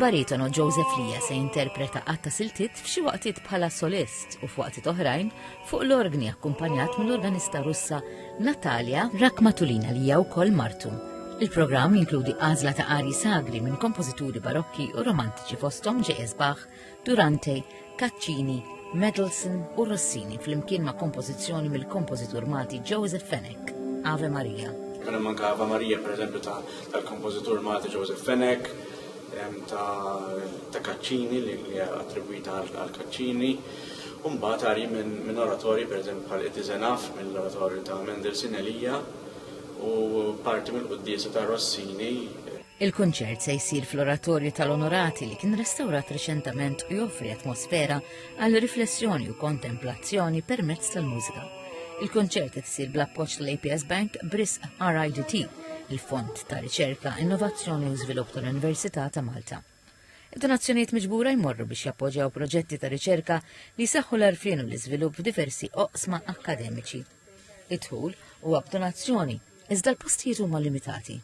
Il-baritono Joseph Lija se jinterpreta għatta siltiet f'xi waqtiet bħala solist u f'waqtiet oħrajn fuq l-organi akkumpanjat mill-organista Russa Natalia Rakhmatulina li hija wkoll martu. Il-programm jinkludi għażla ta' arji sagri minn kompożituri barokki u romantiċi fosthom J.S. Bach, Durante, Caccini, Mendelssohn u Rossini flimkien ma' kompożizzjoni mill-kompożitur Malti Joseph Fenech, Ave Maria. Kien hemm anke Ave Maria pereżempju tal-kompożitur Malti Joseph Fenech, ta' Caccini li attribwita għal Caccini, u mbagħad arji minn oratorji pereżempju bħal It Is Enough mill-oratorju ta' Mendelssohn Elija u parti mill-quddiesa ta' Rossini. Il-kunċert se jsir fl-oratorju tal-Onorati li kien restawrat reċentament u joffri atmosfera għal riflessjoni u kontemplazzjoni permezz tal-mużika. Il-kunċert qed isir bl-appoġġ tal-APS Bank b'risq RIDT, il-Fond ta' Riċerka, Innovazzjoni u Żvilupp tal-Università ta' Malta. Id-donazzjonijiet miġbura jmorru biex jappoġġjaw proġetti ta' riċerka li jsaħħu l-għarfien u l-iżvilupp f'diversi oqsma akademiċi. Id-dħul huwa b'donazzjoni, iżda l-postijiet huma limitati.